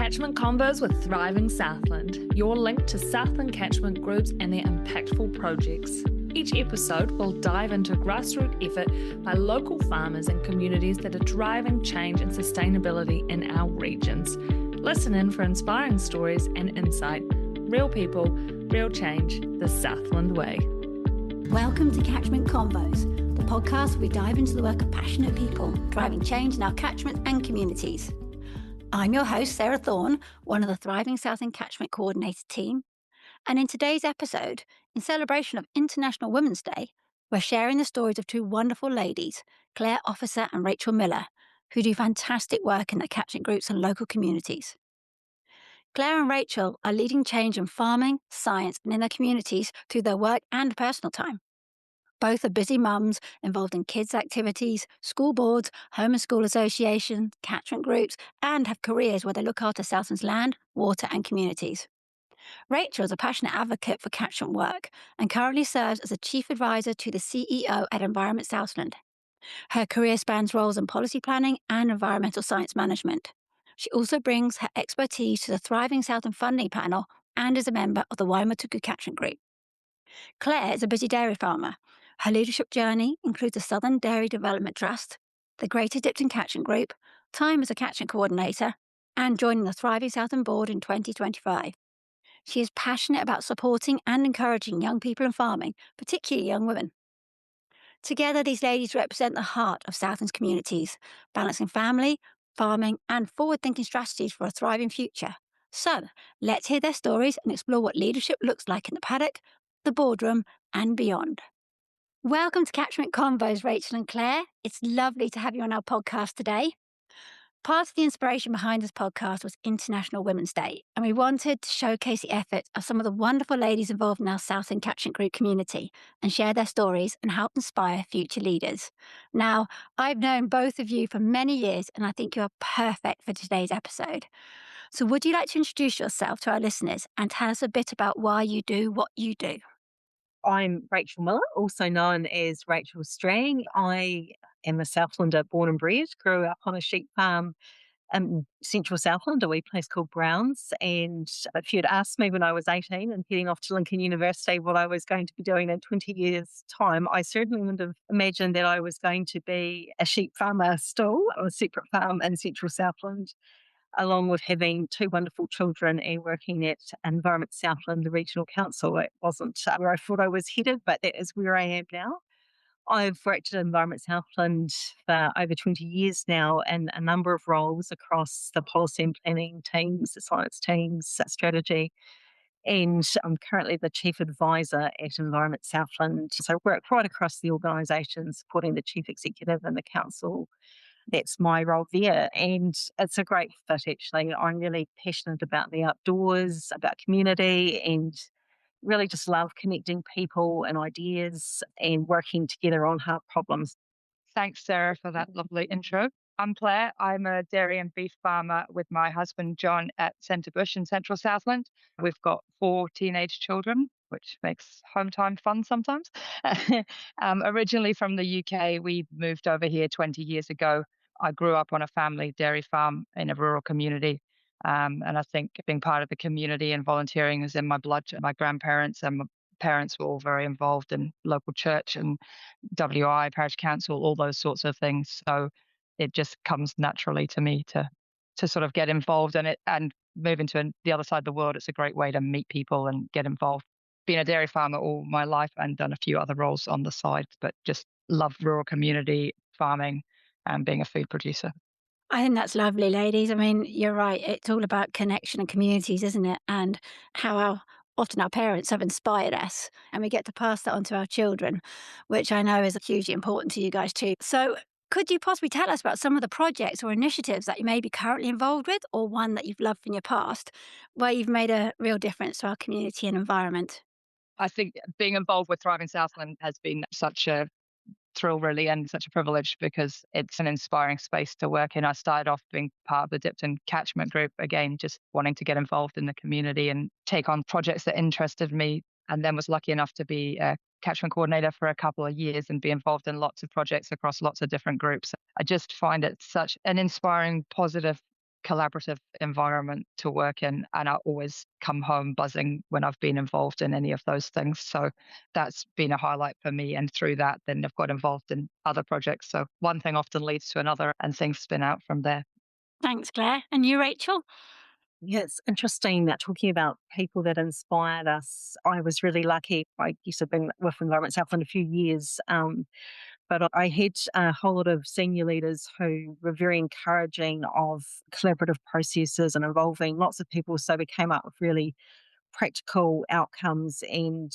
Catchment Combos with Thriving Southland, your link to Southland catchment groups and their impactful projects. Each episode will dive into grassroots effort by local farmers and communities that are driving change and sustainability in our regions. Listen in for inspiring stories and insight. Real people, real change, the Southland way. Welcome to Catchment Convos, the podcast where we dive into the work of passionate people driving change in our catchments and communities. I'm your host, Sarah Thorne, one of the Thriving Southland Catchment Coordinator team. And in today's episode, in celebration of International Women's Day, we're sharing the stories of two wonderful ladies, Clare Officer and Rachael Millar, who do fantastic work in their catchment groups and local communities. Clare and Rachael are leading change in farming, science, and in their communities through their work and personal time. Both are busy mums involved in kids' activities, school boards, home and school associations, catchment groups, and have careers where they look after Southland's land, water, and communities. Rachael is a passionate advocate for catchment work and currently serves as a chief advisor to the CEO at Environment Southland. Her career spans roles in policy planning and environmental science management. She also brings her expertise to the Thriving Southland Funding Panel and is a member of the Waimatuku Catchment Group. Clare is a busy dairy farmer. Her leadership journey includes the Southern Dairy Development Trust, the Greater Dipton Catchment Group, time as a catchment coordinator, and joining the Thriving Southland Board in 2025. She is passionate about supporting and encouraging young people in farming, particularly young women. Together, these ladies represent the heart of Southland's communities, balancing family, farming, and forward-thinking strategies for a thriving future. So, let's hear their stories and explore what leadership looks like in the paddock, the boardroom, and beyond. Welcome to Catchment Convos, Rachael and Clare. It's lovely to have you on our podcast today. Part of the inspiration behind this podcast was International Women's Day, and we wanted to showcase the efforts of some of the wonderful ladies involved in our Southland Catchment Group community and share their stories and help inspire future leaders. Now, I've known both of you for many years, and I think you are perfect for today's episode. So would you like to introduce yourself to our listeners and tell us a bit about why you do what you do? I'm Rachael Millar, also known as Rachael Strang. I am a Southlander born and bred, grew up on a sheep farm in central Southland, a wee place called Browns. And if you'd asked me when I was 18 and heading off to Lincoln University what I was going to be doing in 20 years' time, I certainly wouldn't have imagined that I was going to be a sheep farmer still, on a separate farm in central Southland, along with having two wonderful children and working at Environment Southland, the regional council. It wasn't where I thought I was headed, but that is where I am now. I've worked at Environment Southland for over 20 years now in a number of roles across the policy and planning teams, the science teams, strategy. And I'm currently the chief advisor at Environment Southland. So I work right across the organisation, supporting the chief executive and the council. That's my role there. And it's a great fit, actually. I'm really passionate about the outdoors, about community, and really just love connecting people and ideas and working together on hard problems. Thanks, Sarah, for that lovely intro. I'm Clare. I'm a dairy and beef farmer with my husband, John, at Centre Bush in central Southland. We've got 4 teenage children, which makes home time fun sometimes. Originally from the UK, we moved over here 20 years ago. I grew up on a family dairy farm in a rural community. And I think being part of the community and volunteering is in my blood. My grandparents and my parents were all very involved in local church and WI, parish council, all those sorts of things. So it just comes naturally to me to sort of get involved in it and move into the other side of the world. It's a great way to meet people and get involved. Been a dairy farmer all my life and done a few other roles on the side, but just love rural community farming and being a food producer. I think that's lovely, ladies. I mean, you're right. It's all about connection and communities, isn't it? And how often our parents have inspired us, and we get to pass that on to our children, which I know is hugely important to you guys too. So could you possibly tell us about some of the projects or initiatives that you may be currently involved with, or one that you've loved in your past, where you've made a real difference to our community and environment? I think being involved with Thriving Southland has been such a thrill, really, and such a privilege because it's an inspiring space to work in. I started off being part of the Dipton Catchment Group, again, just wanting to get involved in the community and take on projects that interested me, and then was lucky enough to be a catchment coordinator for a couple of years and be involved in lots of projects across lots of different groups. I just find it such an inspiring, positive collaborative environment to work in. And I always come home buzzing when I've been involved in any of those things. So that's been a highlight for me. And through that, then I've got involved in other projects. So one thing often leads to another and things spin out from there. Thanks, Claire. And you, Rachel? Yeah, it's interesting that talking about people that inspired us. I was really lucky. I used to have been with Environment Southland a few years, but I had a whole lot of senior leaders who were very encouraging of collaborative processes and involving lots of people. So we came up with really practical outcomes. And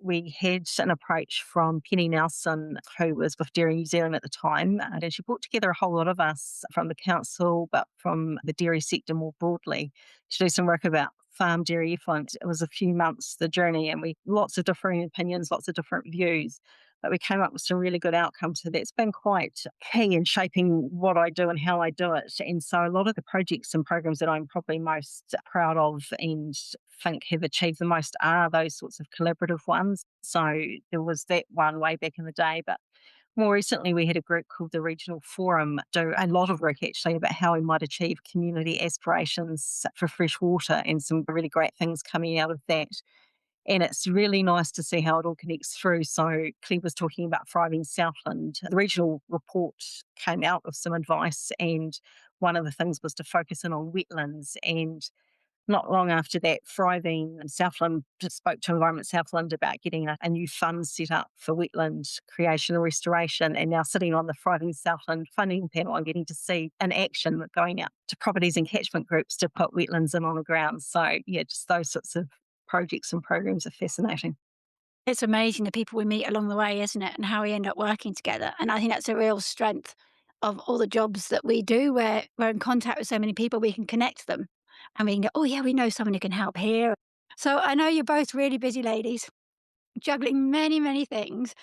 we had an approach from Penny Nelson, who was with Dairy New Zealand at the time. And she brought together a whole lot of us from the council, but from the dairy sector more broadly, to do some work about farm dairy effluent. It was a few months, the journey, and we lots of differing opinions, lots of different views. But we came up with some really good outcomes. So that's been quite key in shaping what I do and how I do it. And so a lot of the projects and programs that I'm probably most proud of and think have achieved the most are those sorts of collaborative ones. So there was that one way back in the day, but more recently we had a group called the Regional Forum do a lot of work actually about how we might achieve community aspirations for fresh water, and some really great things coming out of that. And it's really nice to see how it all connects through. So Claire was talking about Thriving Southland. The regional report came out with some advice, and one of the things was to focus in on wetlands. And not long after that, Thriving Southland just spoke to Environment Southland about getting a new fund set up for wetland creation and restoration. And now sitting on the Thriving Southland funding panel, I'm getting to see in action going out to properties and catchment groups to put wetlands in on the ground. So yeah, just those sorts of projects and programs are fascinating. It's amazing the people we meet along the way, isn't it? And how we end up working together. And I think that's a real strength of all the jobs that we do, where we're in contact with so many people, we can connect them. And we can go, oh, yeah, we know someone who can help here. So I know you're both really busy ladies, juggling many, many things.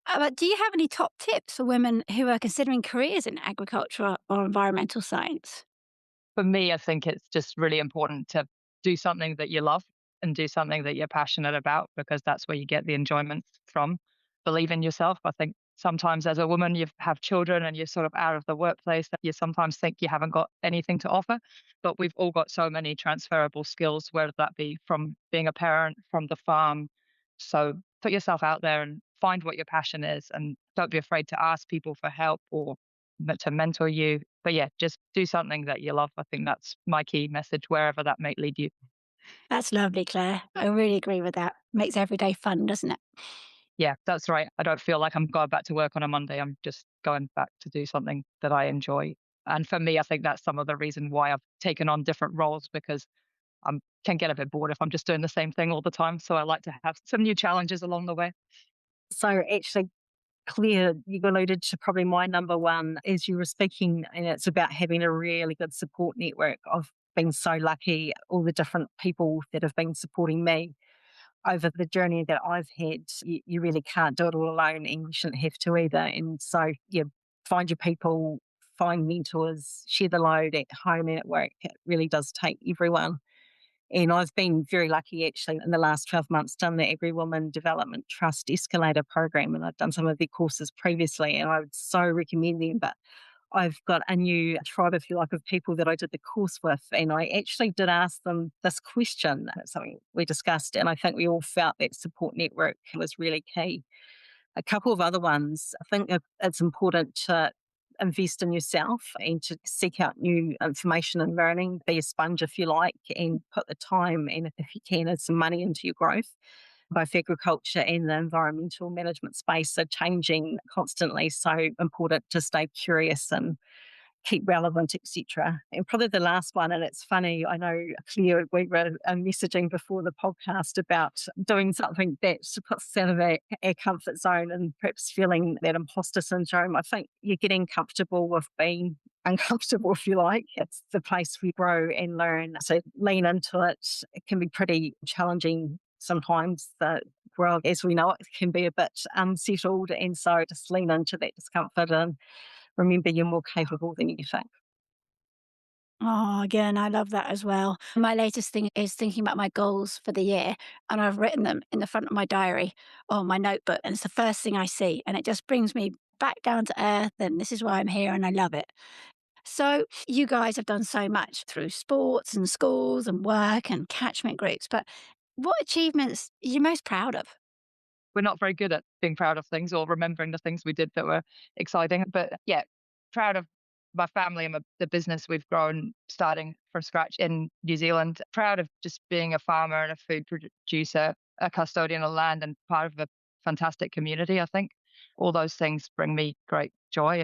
But do you have any top tips for women who are considering careers in agriculture or environmental science? For me, I think it's just really important to do something that you love and do something that you're passionate about, because that's where you get the enjoyment from. Believe in yourself. I think sometimes as a woman, you have children and you're sort of out of the workplace, that you sometimes think you haven't got anything to offer. But we've all got so many transferable skills, whether that be from being a parent, from the farm. So put yourself out there and find what your passion is, and don't be afraid to ask people for help or to mentor you. But yeah, just do something that you love. I think that's my key message, wherever that may lead you. That's lovely, Claire. I really agree with that. Makes every day fun, doesn't it? Yeah, that's right. I don't feel like I'm going back to work on a Monday. I'm just going back to do something that I enjoy. And for me, I think that's some of the reason why I've taken on different roles, because I can get a bit bored if I'm just doing the same thing all the time. So I like to have some new challenges along the way. So actually, Claire, you alluded to probably my number one as you were speaking, and it's about having a really good support network. I've been so lucky, all the different people that have been supporting me over the journey that I've had. You really can't do it all alone, and you shouldn't have to either. And so, yeah, find your people, find mentors, share the load at home and at work. It really does take everyone. And I've been very lucky actually in the last 12 months, done the Agri Woman Development Trust Escalator program, and I've done some of their courses previously, and I would so recommend them. But I've got a new tribe, if you like, of people that I did the course with, and I actually did ask them this question. It's something we discussed, and I think we all felt that support network was really key. A couple of other ones, I think it's important to invest in yourself and to seek out new information and learning, be a sponge if you like, and put the time and if you can, add some money into your growth. Both agriculture and the environmental management space are changing constantly, so important to stay curious and keep relevant, etc. And probably the last one, and it's funny, I know, Claire, we were messaging before the podcast about doing something that puts us out of our comfort zone and perhaps feeling that imposter syndrome. I think you're getting comfortable with being uncomfortable, if you like. It's the place we grow and learn. So lean into it. It can be pretty challenging sometimes. The world, as we know it, can be a bit unsettled. And so just lean into that discomfort and remember you're more capable than you think. Oh, again, I love that as well. My latest thing is thinking about my goals for the year, and I've written them in the front of my diary or my notebook, and it's the first thing I see, and it just brings me back down to earth, and this is why I'm here, and I love it. So, you guys have done so much through sports and schools and work and catchment groups, but what achievements are you most proud of? We're not very good at being proud of things or remembering the things we did that were exciting. But yeah, proud of my family and the business we've grown starting from scratch in New Zealand. Proud of just being a farmer and a food producer, a custodian of land, and part of a fantastic community, I think. All those things bring me great joy.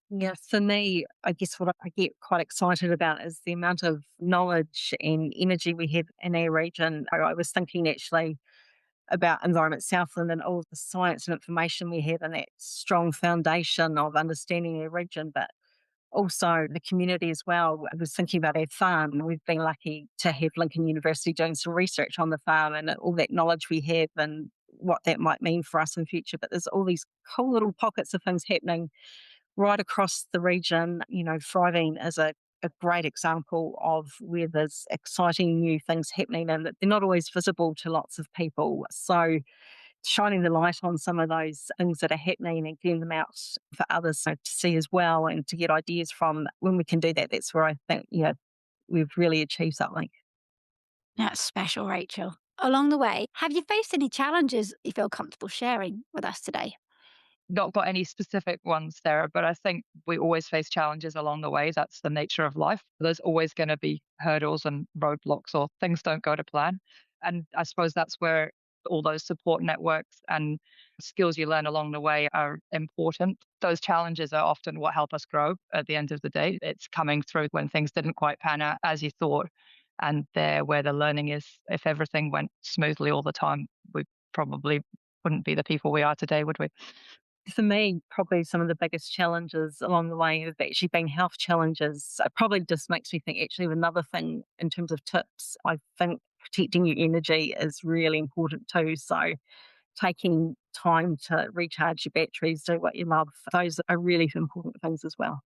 Yeah, for me, I guess what I get quite excited about is the amount of knowledge and energy we have in our region. I was thinking actually about Environment Southland and all of the science and information we have and that strong foundation of understanding our region, but also the community as well. I was thinking about our farm. We've been lucky to have Lincoln University doing some research on the farm and all that knowledge we have and what that might mean for us in future. But there's all these cool little pockets of things happening right across the region. Thriving is a great example of where there's exciting new things happening and that they're not always visible to lots of people. So shining the light on some of those things that are happening and getting them out for others to see as well and to get ideas from, when we can do that, that's where I think, we've really achieved something. That's special, Rachel. Along the way, have you faced any challenges you feel comfortable sharing with us today? Not got any specific ones, Sarah, but I think we always face challenges along the way. That's the nature of life. There's always going to be hurdles and roadblocks or things don't go to plan. And I suppose that's where all those support networks and skills you learn along the way are important. Those challenges are often what help us grow at the end of the day. It's coming through when things didn't quite pan out as you thought. And there where the learning is. If everything went smoothly all the time, we probably wouldn't be the people we are today, would we? For me, probably some of the biggest challenges along the way have actually been health challenges. It probably just makes me think actually of another thing in terms of tips. I think protecting your energy is really important too. So taking time to recharge your batteries, do what you love, those are really important things as well.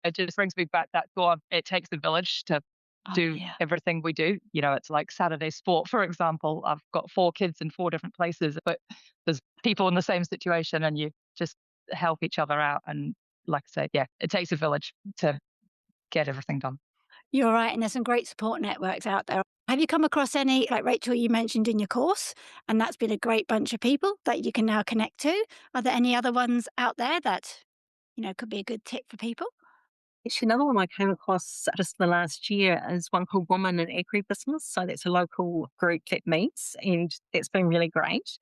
It just brings me back that thought. It takes a village to Oh, do yeah. everything we do. It's like Saturday sport, for example. I've got 4 kids in 4 different places, but there's people in the same situation and you just help each other out. And like I said, yeah, it takes a village to get everything done. You're right. And there's some great support networks out there. Have you come across any, like Rachel, you mentioned in your course, and that's been a great bunch of people that you can now connect to? Are there any other ones out there that, could be a good tip for people? Actually, another one I came across just the last year is one called Women in Agribusiness. So that's a local group that meets, and that's been really great.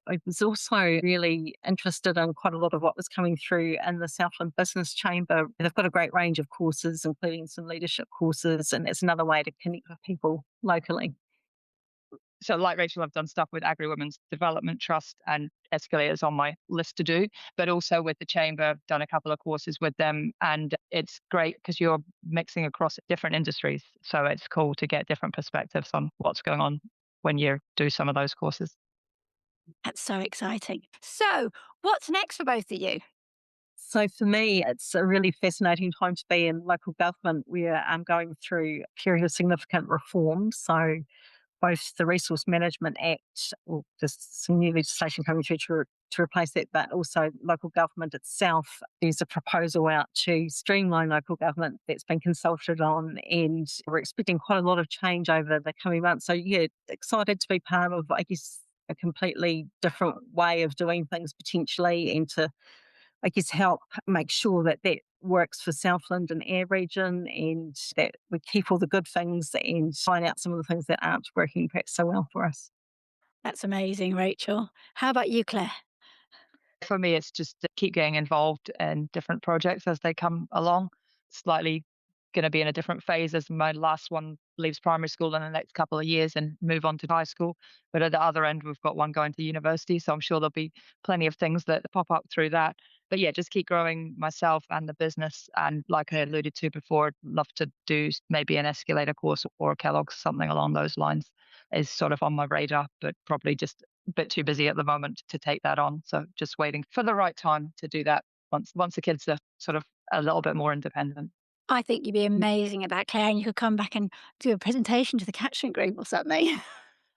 I was also really interested in quite a lot of what was coming through in the Southland Business Chamber. They've got a great range of courses, including some leadership courses, and it's another way to connect with people locally. So, like Rachel, I've done stuff with Agri Women's Development Trust and Escalators on my list to do, but also with the Chamber, I've done a couple of courses with them. And it's great because you're mixing across different industries. So, it's cool to get different perspectives on what's going on when you do some of those courses. That's so exciting. So, what's next for both of you? So for me, it's a really fascinating time to be in local government where I'm going through a period of significant reform. So both the Resource Management Act, or just some new legislation coming through to replace that, but also local government itself. There's a proposal out to streamline local government that's been consulted on, and we're expecting quite a lot of change over the coming months. So, yeah, excited to be part of, I guess, a completely different way of doing things potentially, and to, I guess, help make sure that that works for Southland and our region, and that we keep all the good things and find out some of the things that aren't working perhaps so well for us. That's amazing, Rachel. How about you, Claire? For me, it's just to keep getting involved in different projects as they come along. Slightly going to be in a different phase as my last one leaves primary school in the next couple of years and move on to high school. But at the other end, we've got one going to university. So I'm sure there'll be plenty of things that pop up through that. But yeah, just keep growing myself and the business. And like I alluded to before, I'd love to do maybe an escalator course or a Kellogg's, something along those lines is sort of on my radar, but probably just a bit too busy at the moment to take that on. So just waiting for the right time to do that once the kids are sort of a little bit more independent. I think you'd be amazing at that, Claire, and you could come back and do a presentation to the catchment group or something.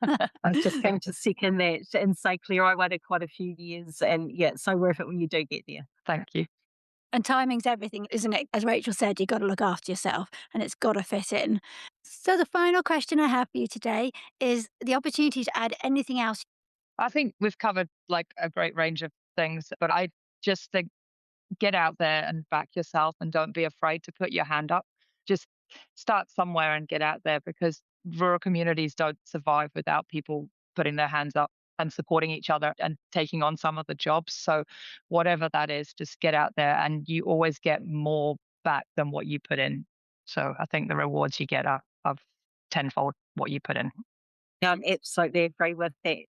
I was just going to second that and say, Claire, I waited quite a few years, and yeah, it's so worth it when you do get there. Thank you. And timing's everything, isn't it? As Rachel said, you've got to look after yourself and it's got to fit in. So the final question I have for you today is the opportunity to add anything else. I think we've covered like a great range of things, but I just think get out there and back yourself and don't be afraid to put your hand up. Just start somewhere and get out there, because rural communities don't survive without people putting their hands up and supporting each other and taking on some of the jobs. So whatever that is, just get out there and you always get more back than what you put in. So I think the rewards you get are of tenfold what you put in. Yeah, I absolutely agree with that,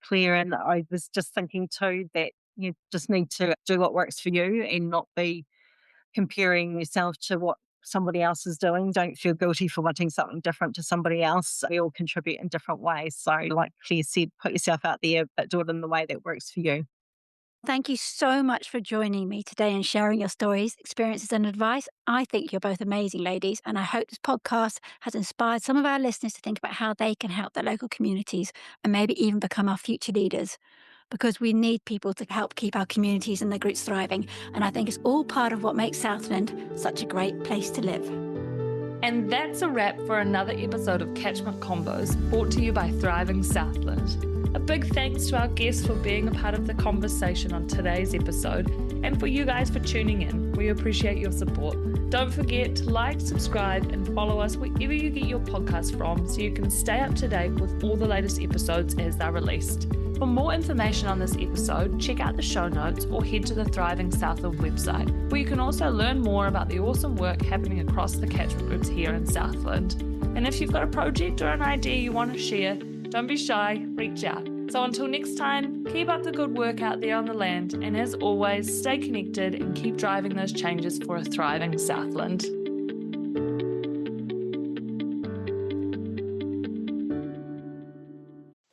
Claire. And I was just thinking too that you just need to do what works for you and not be comparing yourself to what somebody else is doing. Don't feel guilty for wanting something different to somebody else. We all contribute in different ways. So like Claire said, put yourself out there, but do it in the way that works for you. Thank you so much for joining me today and sharing your stories, experiences, and advice. I think you're both amazing ladies, and I hope this podcast has inspired some of our listeners to think about how they can help their local communities and maybe even become our future leaders. Because we need people to help keep our communities and their groups thriving. And I think it's all part of what makes Southland such a great place to live. And that's a wrap for another episode of Catchment Convos, brought to you by Thriving Southland. A big thanks to our guests for being a part of the conversation on today's episode, and for you guys for tuning in. We appreciate your support. Don't forget to like, subscribe, and follow us wherever you get your podcast from, so you can stay up to date with all the latest episodes as they're released. For more information on this episode, check out the show notes or head to the Thriving Southland website, where you can also learn more about the awesome work happening across the catchment groups here in Southland. And if you've got a project or an idea you want to share, don't be shy, reach out. So until next time, keep up the good work out there on the land, and as always, stay connected and keep driving those changes for a thriving Southland.